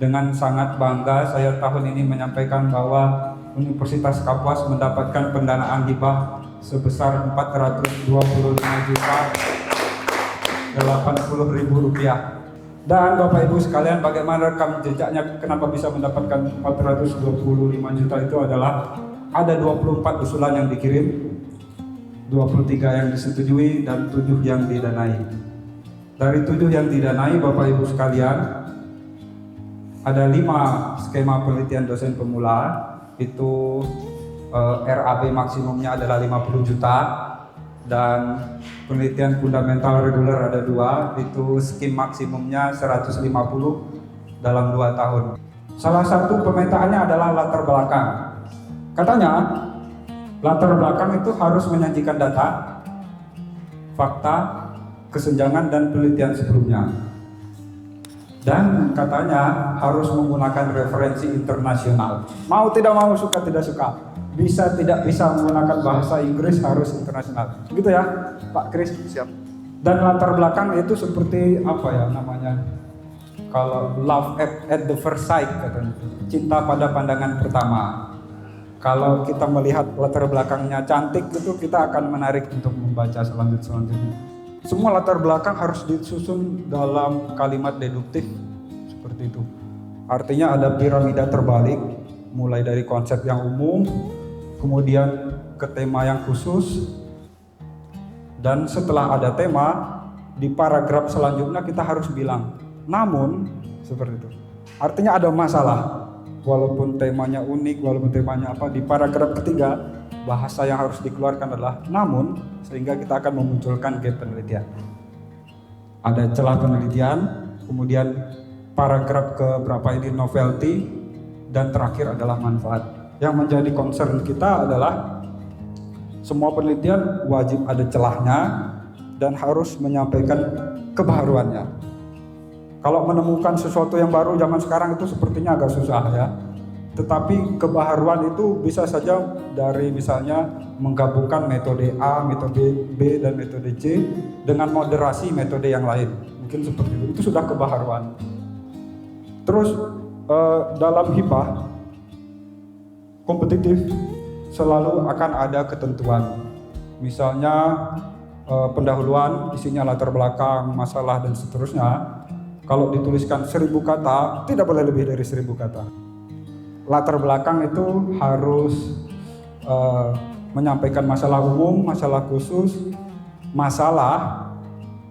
Dengan sangat bangga saya tahun ini menyampaikan bahwa Universitas Kapuas mendapatkan pendanaan hibah sebesar Rp425.080.000. Dan Bapak Ibu sekalian, bagaimana rekam jejaknya kenapa bisa mendapatkan 425 juta itu adalah ada 24 usulan yang dikirim, 23 yang disetujui dan 7 yang didanai. Dari 7 yang didanai Bapak Ibu sekalian, ada 5 skema penelitian dosen pemula, itu RAB maksimumnya adalah 50 juta, dan penelitian fundamental reguler ada 2, itu skim maksimumnya 150 dalam 2 tahun. Salah satu pemetaannya adalah latar belakang. Katanya latar belakang itu harus menyajikan data, fakta, kesenjangan dan penelitian sebelumnya. Dan katanya harus menggunakan referensi internasional. Mau tidak mau, suka tidak suka, bisa tidak bisa menggunakan bahasa Inggris, harus internasional. Begitu ya Pak Kris? Siap. Dan latar belakang itu seperti apa ya namanya? Kalau love at the first sight katanya, cinta pada pandangan pertama. Kalau kita melihat latar belakangnya cantik, itu kita akan menarik untuk membaca selanjutnya. Semua latar belakang harus disusun dalam kalimat deduktif seperti itu. Artinya ada piramida terbalik, mulai dari konsep yang umum, kemudian ke tema yang khusus, dan setelah ada tema, di paragraf selanjutnya kita harus bilang namun, seperti itu. Artinya ada masalah, walaupun temanya unik, walaupun temanya apa, di paragraf ketiga bahasa yang harus dikeluarkan adalah namun, sehingga kita akan memunculkan gap penelitian. Ada celah penelitian, kemudian paragraf ke berapa ini novelty, dan terakhir adalah manfaat. Yang menjadi concern kita adalah semua penelitian wajib ada celahnya dan harus menyampaikan kebaharuannya. Kalau menemukan sesuatu yang baru zaman sekarang itu sepertinya agak susah ya. Tetapi kebaharuan itu bisa saja dari misalnya menggabungkan metode A, metode B, dan metode C dengan moderasi metode yang lain. Mungkin seperti itu sudah kebaharuan. Terus dalam hibah kompetitif selalu akan ada ketentuan. Misalnya pendahuluan, isinya latar belakang, masalah, dan seterusnya. Kalau dituliskan 1000 kata, tidak boleh lebih dari 1000 kata. Latar belakang itu harus menyampaikan masalah umum, masalah khusus, masalah,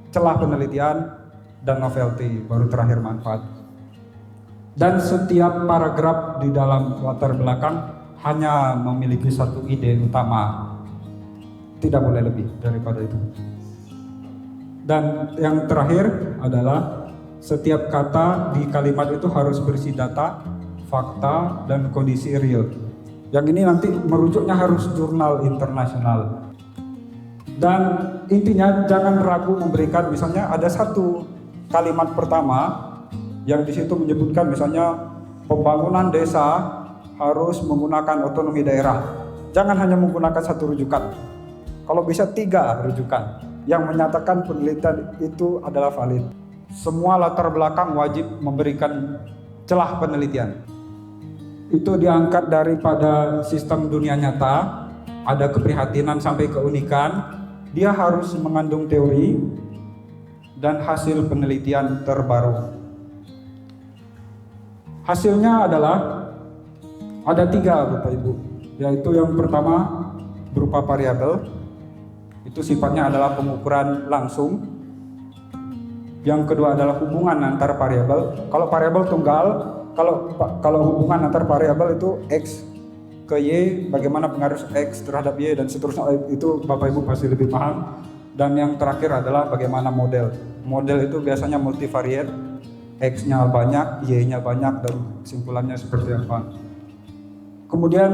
celah penelitian, dan novelty, baru terakhir manfaat. Dan setiap paragraf di dalam latar belakang hanya memiliki satu ide utama, tidak boleh lebih daripada itu. Dan yang terakhir adalah setiap kata di kalimat itu harus berisi data, fakta, dan kondisi real. Yang ini nanti merujuknya harus jurnal internasional. Dan intinya jangan ragu memberikan, misalnya ada satu kalimat pertama yang di situ menyebutkan misalnya pembangunan desa harus menggunakan otonomi daerah. Jangan hanya menggunakan satu rujukan. Kalau bisa 3 rujukan yang menyatakan penelitian itu adalah valid. Semua latar belakang wajib memberikan celah penelitian. Itu diangkat daripada sistem dunia nyata, ada keprihatinan sampai keunikan. Dia harus mengandung teori dan hasil penelitian terbaru. Hasilnya adalah ada 3 Bapak Ibu, yaitu yang pertama berupa variabel, itu sifatnya adalah pengukuran langsung. Yang kedua adalah hubungan antar variabel. Kalau variabel tunggal, kalau hubungan antar variabel itu X ke Y, bagaimana pengaruh X terhadap Y dan seterusnya, itu Bapak Ibu pasti lebih paham. Dan yang terakhir adalah bagaimana model. Model itu biasanya multivariate, X-nya banyak, Y-nya banyak, dan kesimpulannya seperti apa. Kemudian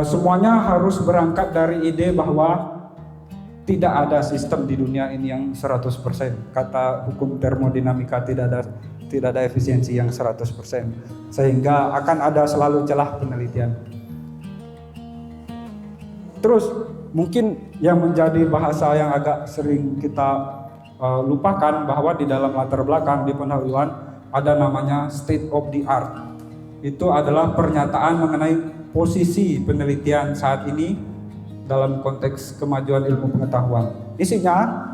semuanya harus berangkat dari ide bahwa tidak ada sistem di dunia ini yang 100%. Kata hukum termodinamika, tidak ada efisiensi yang 100%. Sehingga akan ada selalu celah penelitian. Terus mungkin yang menjadi bahasa yang agak sering kita lupakan bahwa di dalam latar belakang, di pendahuluan ada namanya state of the art. Itu adalah pernyataan mengenai posisi penelitian saat ini dalam konteks kemajuan ilmu pengetahuan. Isinya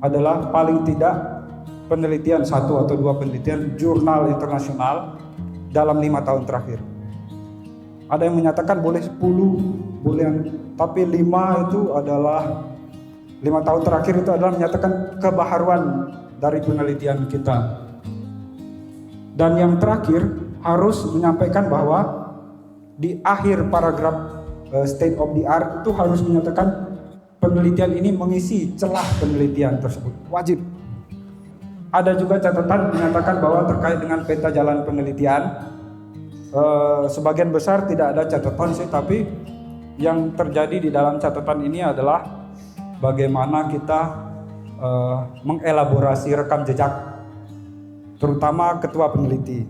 adalah paling tidak penelitian 1 atau 2 penelitian jurnal internasional dalam 5 tahun terakhir. Ada yang menyatakan boleh 10, boleh tapi 5 itu adalah 5 tahun terakhir itu adalah menyatakan kebaharuan dari penelitian kita. Dan yang terakhir harus menyampaikan bahwa di akhir paragraf state of the art itu harus menyatakan penelitian ini mengisi celah penelitian tersebut. Wajib. Ada juga catatan menyatakan bahwa terkait dengan peta jalan penelitian, sebagian besar tidak ada catatan sih, tapi yang terjadi di dalam catatan ini adalah bagaimana kita mengelaborasi rekam jejak, terutama ketua peneliti.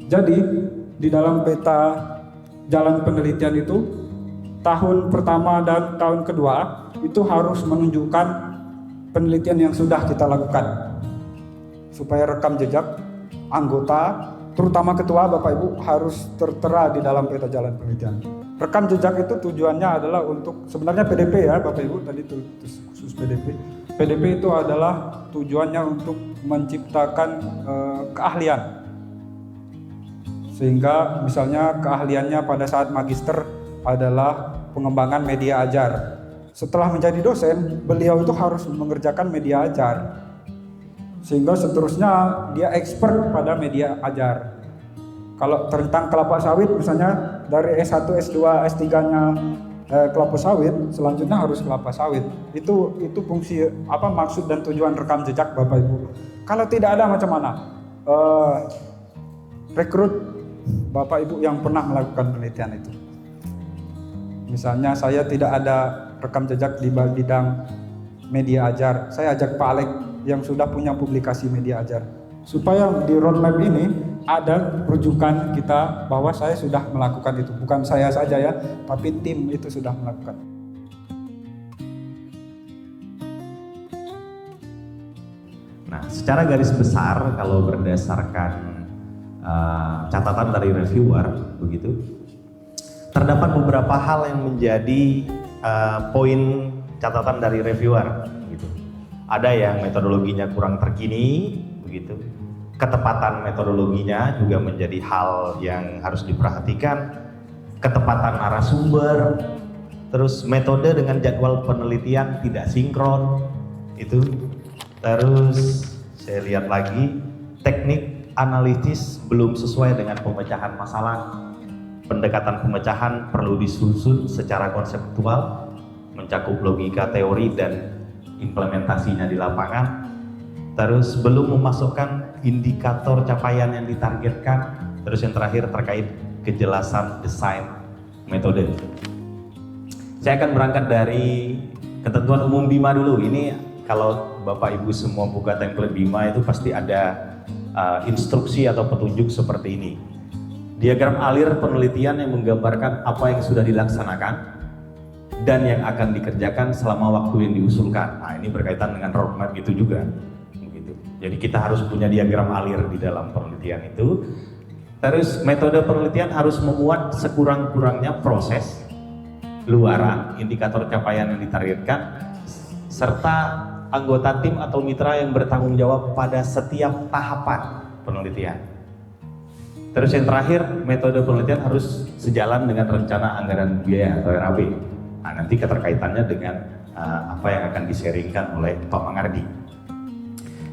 Jadi di dalam peta jalan penelitian itu, tahun pertama dan tahun kedua itu harus menunjukkan penelitian yang sudah kita lakukan, supaya rekam jejak anggota, terutama ketua Bapak Ibu, harus tertera di dalam peta jalan penelitian. Rekam jejak itu tujuannya adalah untuk, sebenarnya PDP ya Bapak Ibu, tadi khusus PDP. PDP itu adalah tujuannya untuk menciptakan keahlian. Sehingga misalnya keahliannya pada saat magister adalah pengembangan media ajar. Setelah menjadi dosen, beliau itu harus mengerjakan media ajar. Sehingga seterusnya dia expert pada media ajar. Kalau tentang kelapa sawit misalnya dari S1, S2, S3-nya kelapa sawit, selanjutnya harus kelapa sawit. Itu fungsi apa, maksud dan tujuan rekam jejak Bapak Ibu. Kalau tidak ada macam mana? Rekrut Bapak Ibu yang pernah melakukan penelitian itu. Misalnya saya tidak ada rekam jejak di bidang media ajar, saya ajak Pak Alek yang sudah punya publikasi media ajar, supaya di roadmap ini ada rujukan kita bahwa saya sudah melakukan itu. Bukan saya saja ya, tapi tim itu sudah melakukan. Nah, secara garis besar kalau berdasarkan catatan dari reviewer begitu, terdapat beberapa hal yang menjadi poin catatan dari reviewer gitu. Ada yang metodologinya kurang terkini begitu. Ketepatan metodologinya juga menjadi hal yang harus diperhatikan. Ketepatan narasumber, terus metode dengan jadwal penelitian tidak sinkron itu. Terus saya lihat lagi teknik analitis belum sesuai dengan pemecahan masalah. Pendekatan pemecahan perlu disusun secara konseptual, mencakup logika teori dan implementasinya di lapangan. Terus belum memasukkan indikator capaian yang ditargetkan. Terus yang terakhir terkait kejelasan desain metode. Saya akan berangkat dari ketentuan umum BIMA dulu. Ini kalau Bapak Ibu semua buka template BIMA itu pasti ada instruksi atau petunjuk seperti ini. Diagram alir penelitian yang menggambarkan apa yang sudah dilaksanakan dan yang akan dikerjakan selama waktu yang diusulkan. Nah, ini berkaitan dengan roadmap itu juga. Begitu. Jadi kita harus punya diagram alir di dalam penelitian itu. Terus metode penelitian harus memuat sekurang-kurangnya proses, luaran, indikator capaian yang ditargetkan, serta anggota tim atau mitra yang bertanggung jawab pada setiap tahapan penelitian. Terus yang terakhir, metode penelitian harus sejalan dengan rencana anggaran biaya atau RAB. Nah, nanti keterkaitannya dengan apa yang akan di-sharingkan oleh Pak Mangardi.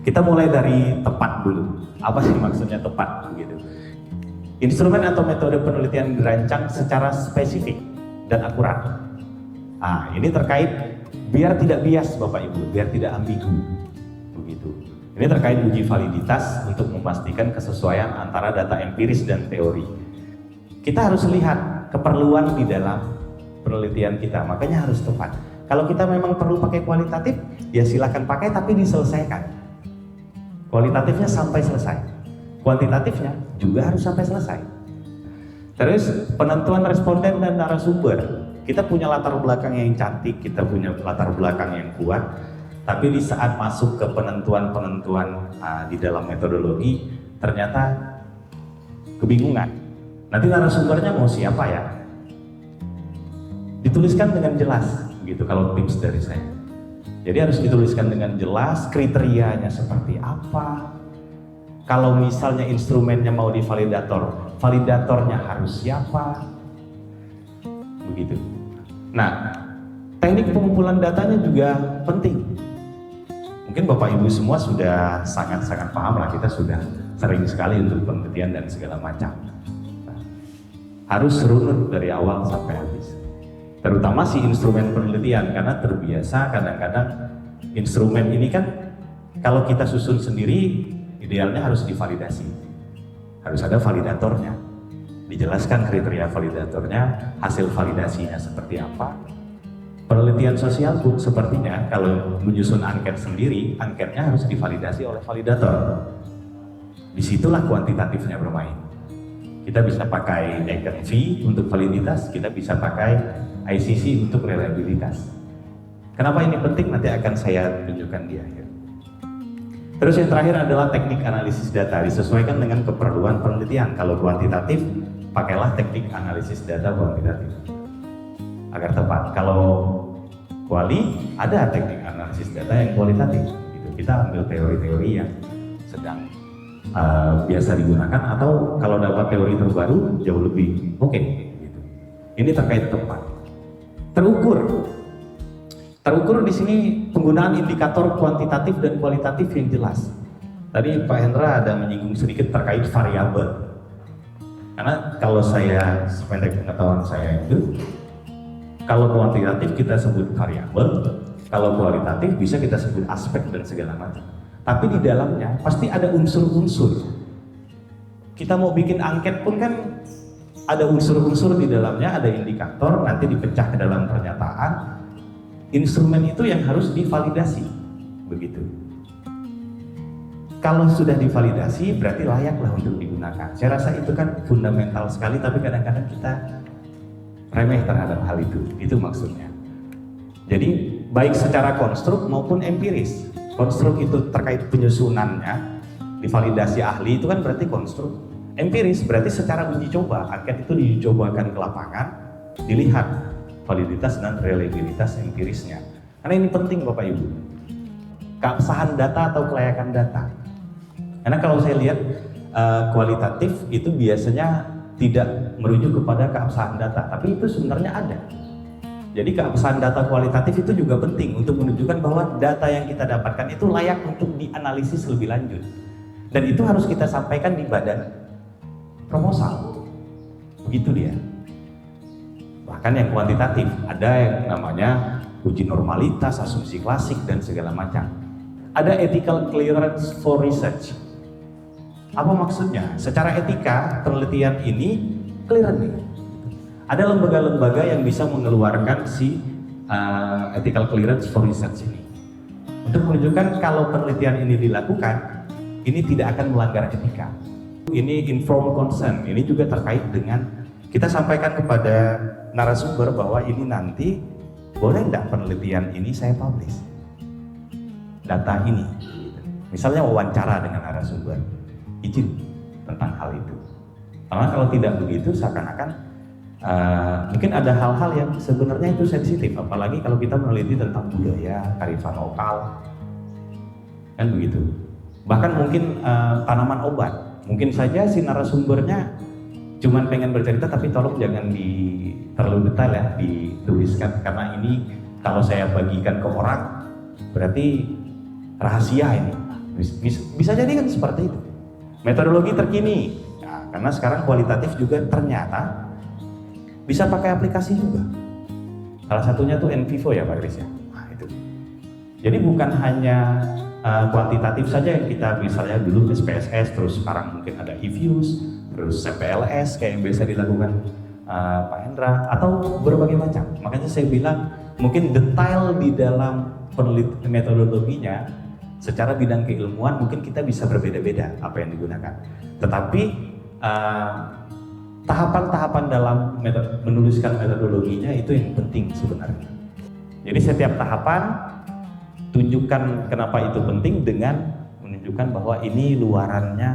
Kita mulai dari tepat dulu. Apa sih maksudnya tepat? Begitu. Instrumen atau metode penelitian dirancang secara spesifik dan akurat. Nah, ini terkait biar tidak bias Bapak Ibu, biar tidak ambigu. Begitu. Ini terkait uji validitas untuk memastikan kesesuaian antara data empiris dan teori. Kita harus lihat keperluan di dalam penelitian kita, makanya harus tepat. Kalau kita memang perlu pakai kualitatif, ya silakan pakai tapi diselesaikan. Kualitatifnya sampai selesai. Kuantitatifnya juga harus sampai selesai. Terus penentuan responden dan narasumber. Kita punya latar belakang yang cantik, kita punya latar belakang yang kuat, tapi di saat masuk ke penentuan-penentuan di dalam metodologi, ternyata kebingungan. Nanti narasumbernya mau siapa ya? Dituliskan dengan jelas, gitu kalau tips dari saya. Jadi harus dituliskan dengan jelas, kriterianya seperti apa. Kalau misalnya instrumennya mau divalidator, validatornya harus siapa, begitu. Nah, teknik pengumpulan datanya juga penting. Mungkin Bapak Ibu semua sudah sangat-sangat paham lah, kita sudah sering sekali untuk penelitian dan segala macam. Nah, harus runut dari awal sampai habis. Terutama si instrumen penelitian, karena terbiasa kadang-kadang instrumen ini kan kalau kita susun sendiri idealnya harus divalidasi. Harus ada validatornya. Dijelaskan kriteria validatornya, hasil validasinya seperti apa. Penelitian sosial pun sepertinya kalau menyusun angket sendiri, angketnya harus divalidasi oleh validator. Disitulah kuantitatifnya bermain. Kita bisa pakai Eigen V untuk validitas, kita bisa pakai ICC untuk reliabilitas. Kenapa ini penting? Nanti akan saya tunjukkan di akhir. Terus yang terakhir adalah teknik analisis data, disesuaikan dengan keperluan penelitian. Kalau kuantitatif, pakailah teknik analisis data kuantitatif agar tepat. Kalau kuali, ada teknik analisis data yang kualitatif. Gitu. Kita ambil teori-teori yang sedang biasa digunakan, atau kalau dapat teori terbaru jauh lebih oke. Gitu. Ini terkait tepat. Terukur di sini penggunaan indikator kuantitatif dan kualitatif yang jelas. Tadi Pak Hendra ada menyinggung sedikit terkait variabel. Karena kalau saya sependek pengetahuan saya itu, kalau kuantitatif kita sebut variabel, kalau kualitatif bisa kita sebut aspek dan segala macam. Tapi di dalamnya pasti ada unsur-unsur. Kita mau bikin angket pun kan ada unsur-unsur di dalamnya, ada indikator, nanti dipecah ke dalam pernyataan. Instrumen itu yang harus divalidasi, begitu. Kalau sudah divalidasi, berarti layaklah untuk digunakan. Saya rasa itu kan fundamental sekali, tapi kadang-kadang kita remeh terhadap hal itu. Itu maksudnya. Jadi, baik secara konstruk maupun empiris. Konstruk itu terkait penyusunannya, divalidasi ahli itu kan berarti konstruk. Empiris berarti secara uji coba, angket itu dicobakan ke lapangan, dilihat validitas dan reliabilitas empirisnya. Karena ini penting Bapak Ibu, keabsahan data atau kelayakan data. Karena kalau saya lihat kualitatif itu biasanya tidak merujuk kepada keabsahan data, tapi itu sebenarnya ada. Jadi keabsahan data kualitatif itu juga penting untuk menunjukkan bahwa data yang kita dapatkan itu layak untuk dianalisis lebih lanjut. Dan itu harus kita sampaikan di badan proposal, begitu dia. Bahkan yang kuantitatif, ada yang namanya uji normalitas, asumsi klasik, dan segala macam. Ada ethical clearance for research. Apa maksudnya? Secara etika, penelitian ini clear nih. Ada lembaga-lembaga yang bisa mengeluarkan si ethical clearance for research ini. Untuk menunjukkan kalau penelitian ini dilakukan, ini tidak akan melanggar etika. Ini informed consent, ini juga terkait dengan kita sampaikan kepada narasumber bahwa ini nanti boleh enggak penelitian ini saya publish data ini, misalnya wawancara dengan narasumber, izin tentang hal itu. Karena kalau tidak begitu seakan-akan mungkin ada hal-hal yang sebenarnya itu sensitif, apalagi kalau kita meneliti tentang budaya, kearifan lokal, kan begitu. Bahkan mungkin tanaman obat, mungkin saja si narasumbernya cuman pengen bercerita, tapi tolong jangan terlalu detail ya dituliskan, karena ini kalau saya bagikan ke orang berarti rahasia ini. Bisa jadi kan seperti itu. Metodologi terkini, nah, karena sekarang kualitatif juga ternyata bisa pakai aplikasi juga. Salah satunya tuh NVivo ya Pak Kris ya. Nah, itu. Jadi bukan hanya kuantitatif saja yang kita misalnya dulu SPSS, terus sekarang mungkin ada eViews, terus CPLS kayak yang biasa dilakukan Pak Hendra, atau berbagai macam. Makanya saya bilang mungkin detail di dalam penelitian metodologinya secara bidang keilmuan mungkin kita bisa berbeda-beda apa yang digunakan. Tetapi tahapan-tahapan dalam menuliskan metodologinya itu yang penting sebenarnya. Jadi setiap tahapan tunjukkan kenapa itu penting dengan menunjukkan bahwa ini luarannya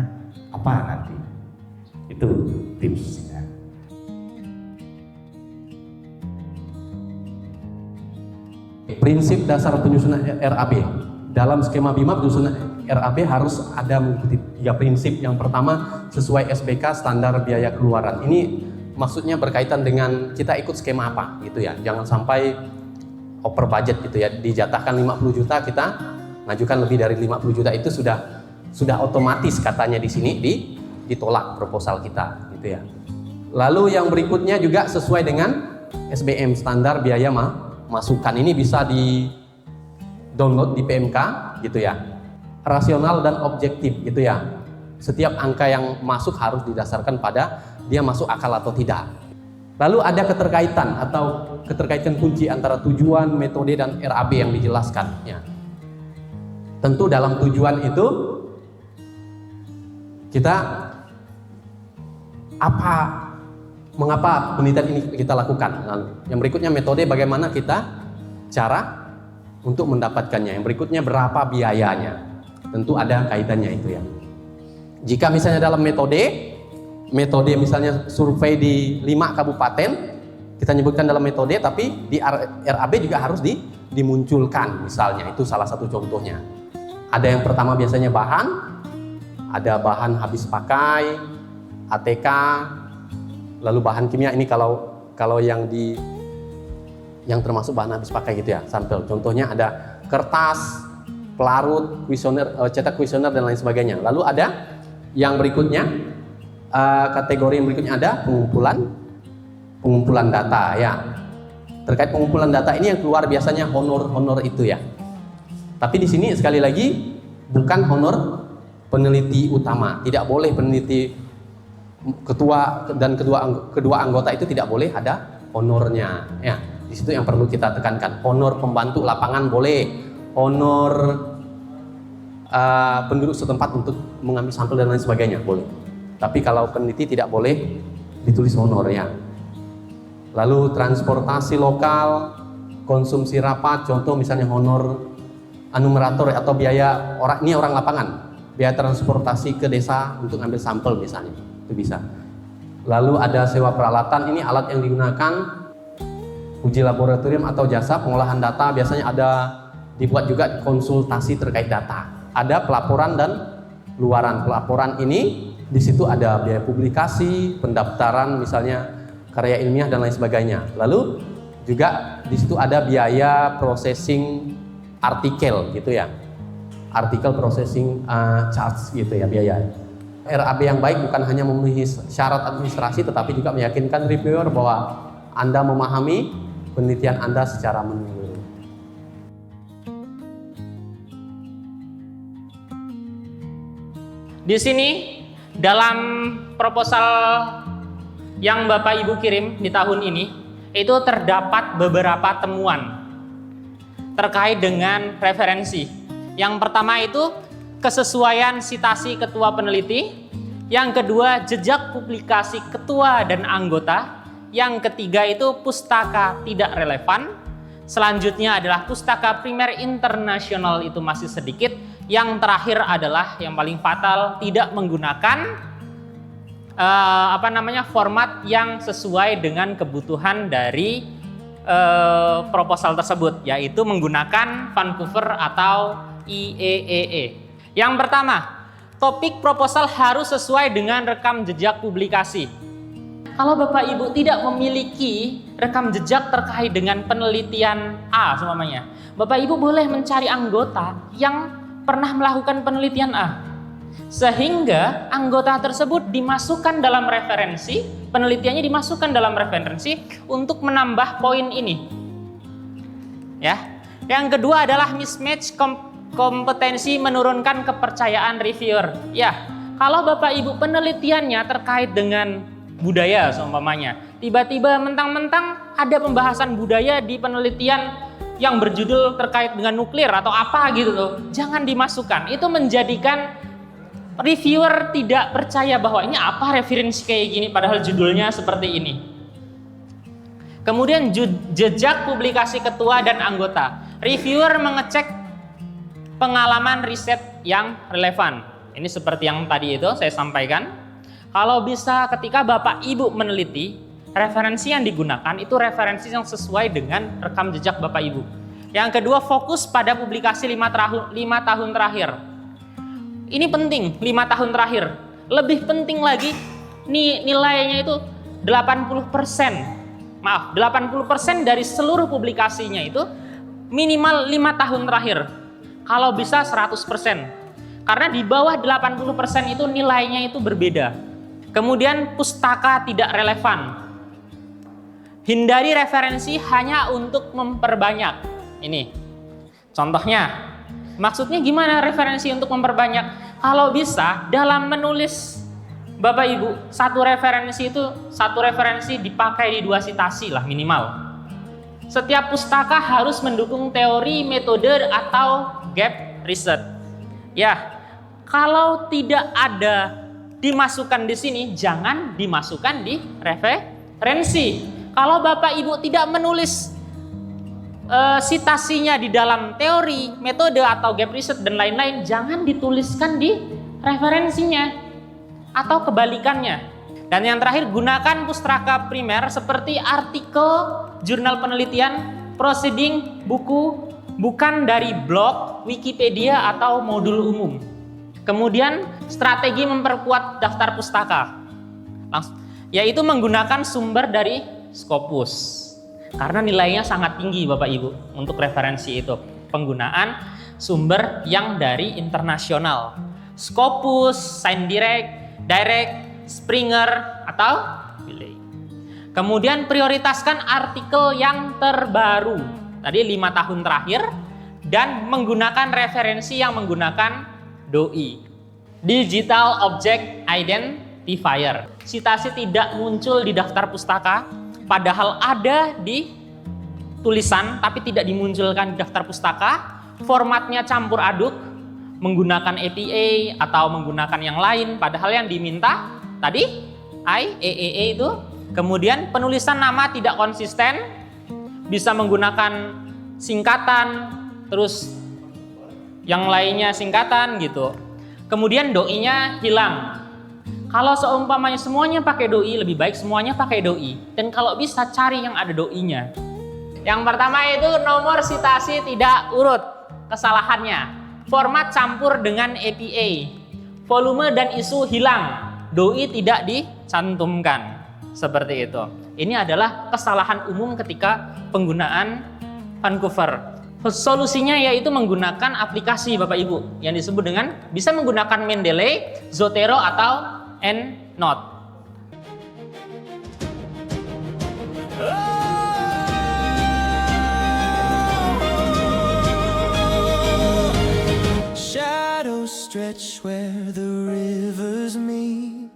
apa apa nanti. Itu tipsnya. Prinsip dasar penyusunan RAB. Dalam skema BIMA penyusunan RAB harus ada mengikuti 3 prinsip. Yang pertama, sesuai SBK standar biaya keluaran. Ini maksudnya berkaitan dengan kita ikut skema apa gitu ya. Jangan sampai over budget gitu ya. Dijatahkan 50 juta, kita ngajukan lebih dari 50 juta, itu sudah otomatis katanya di sini ditolak proposal kita gitu ya. Lalu yang berikutnya juga sesuai dengan SBM standar biaya masukan. Ini bisa di download di PMK gitu ya. Rasional dan objektif gitu ya. Setiap angka yang masuk harus didasarkan pada dia masuk akal atau tidak. Lalu ada keterkaitan atau keterkaitan kunci antara tujuan, metode, dan RAB yang dijelaskan ya. Tentu dalam tujuan itu kita mengapa penelitian ini kita lakukan. Lalu yang berikutnya metode, bagaimana kita cara untuk mendapatkannya. Yang berikutnya berapa biayanya. Tentu ada kaitannya itu ya. Jika misalnya dalam metode misalnya survei di 5 kabupaten, kita nyebutkan dalam metode, tapi di RAB juga harus dimunculkan misalnya. Itu salah satu contohnya. Ada yang pertama biasanya bahan, ada bahan habis pakai, ATK, lalu bahan kimia. Ini kalau yang termasuk bahan habis pakai gitu ya, sampel. Contohnya ada kertas, pelarut, kuesioner, cetak kuesioner dan lain sebagainya. Lalu ada yang berikutnya, kategori yang berikutnya ada pengumpulan data ya. Terkait pengumpulan data ini yang keluar biasanya honor itu ya. Tapi di sini sekali lagi bukan honor peneliti utama. Tidak boleh peneliti ketua dan kedua anggota itu tidak boleh ada honornya ya. Di situ yang perlu kita tekankan. Honor pembantu lapangan boleh, honor penduduk setempat untuk mengambil sampel dan lain sebagainya boleh. Tapi kalau peneliti tidak boleh ditulis honor ya. Lalu transportasi lokal, konsumsi rapat, contoh misalnya honor enumerator atau biaya orang lapangan, biaya transportasi ke desa untuk ambil sampel misalnya, itu bisa. Lalu ada sewa peralatan, ini alat yang digunakan, uji laboratorium atau jasa pengolahan data, biasanya ada dibuat juga konsultasi terkait data. Ada pelaporan dan luaran. Pelaporan ini di situ ada biaya publikasi, pendaftaran misalnya karya ilmiah dan lain sebagainya. Lalu juga di situ ada biaya processing artikel gitu ya. Artikel processing charge gitu ya, biaya. RAB yang baik bukan hanya memenuhi syarat administrasi, tetapi juga meyakinkan reviewer bahwa Anda memahami penelitian Anda secara menyeluruh. Di sini dalam proposal yang Bapak Ibu kirim di tahun ini itu terdapat beberapa temuan terkait dengan referensi. Yang pertama itu kesesuaian sitasi ketua peneliti, yang kedua jejak publikasi ketua dan anggota, yang ketiga itu pustaka tidak relevan, selanjutnya adalah pustaka primer internasional itu masih sedikit, yang terakhir adalah yang paling fatal, tidak menggunakan format yang sesuai dengan kebutuhan dari proposal tersebut, yaitu menggunakan Vancouver atau IEEE. Yang pertama, topik proposal harus sesuai dengan rekam jejak publikasi. Kalau Bapak Ibu tidak memiliki rekam jejak terkait dengan penelitian A semuanya, Bapak Ibu boleh mencari anggota yang pernah melakukan penelitian A, sehingga anggota tersebut dimasukkan dalam referensi, penelitiannya dimasukkan dalam referensi untuk menambah poin ini. Ya. Yang kedua adalah mismatch kompetensi menurunkan kepercayaan reviewer. Ya, kalau Bapak Ibu penelitiannya terkait dengan budaya seumpamanya, tiba-tiba mentang-mentang ada pembahasan budaya di penelitian yang berjudul terkait dengan nuklir atau apa gitu loh, jangan dimasukkan. Itu menjadikan reviewer tidak percaya bahwa ini apa referensi kayak gini padahal judulnya seperti ini. Kemudian jejak publikasi ketua dan anggota. Reviewer mengecek pengalaman riset yang relevan Ini seperti yang tadi itu saya sampaikan. Kalau bisa ketika Bapak Ibu meneliti, referensi yang digunakan itu referensi yang sesuai dengan rekam jejak Bapak Ibu. Yang kedua, fokus pada publikasi 5 tahun terakhir. Ini penting, 5 tahun terakhir. Lebih penting lagi, nilainya itu 80%. Maaf, 80% dari seluruh publikasinya itu minimal 5 tahun terakhir. Kalau bisa 100%. Karena di bawah 80% itu nilainya itu berbeda. Kemudian pustaka tidak relevan. Hindari referensi hanya untuk memperbanyak. Ini contohnya. Maksudnya gimana referensi untuk memperbanyak? Kalau bisa dalam menulis Bapak Ibu, satu referensi dipakai di 2 citasi lah minimal. Setiap pustaka harus mendukung teori, metode, atau gap research. Ya, kalau tidak ada dimasukkan di sini, jangan dimasukkan di referensi. Kalau Bapak Ibu tidak menulis citasinya di dalam teori, metode, atau gap research dan lain-lain, jangan dituliskan di referensinya atau kebalikannya. Dan yang terakhir, gunakan pustaka primer seperti artikel, jurnal penelitian, proceeding, buku, bukan dari blog, Wikipedia, atau modul umum. Kemudian strategi memperkuat daftar pustaka, yaitu menggunakan sumber dari Scopus. Karena nilainya sangat tinggi Bapak Ibu untuk referensi itu. Penggunaan sumber yang dari internasional. Scopus, ScienceDirect, Springer, atau Wiley. Kemudian prioritaskan artikel yang terbaru. Tadi 5 tahun terakhir. Dan menggunakan referensi yang menggunakan DOI. Digital Object Identifier. Citasi tidak muncul di daftar pustaka. Padahal ada di tulisan tapi tidak dimunculkan di daftar pustaka. Formatnya campur aduk, menggunakan APA atau menggunakan yang lain. Padahal yang diminta tadi IAAA itu. Kemudian penulisan nama tidak konsisten, bisa menggunakan singkatan, terus yang lainnya singkatan gitu. Kemudian DOI-nya hilang. Kalau seumpamanya semuanya pakai DOI, lebih baik semuanya pakai DOI. Dan kalau bisa cari yang ada DOI-nya. Yang pertama itu nomor citasi tidak urut kesalahannya. Format campur dengan APA. Volume dan isu hilang. DOI tidak dicantumkan. Seperti itu. Ini adalah kesalahan umum ketika penggunaan Vancouver. Solusinya yaitu menggunakan aplikasi Bapak Ibu yang disebut dengan bisa menggunakan Mendeley, Zotero, atau EndNote. Shadows stretch where the rivers meet.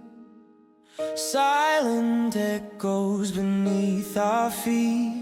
Silent echoes beneath our feet.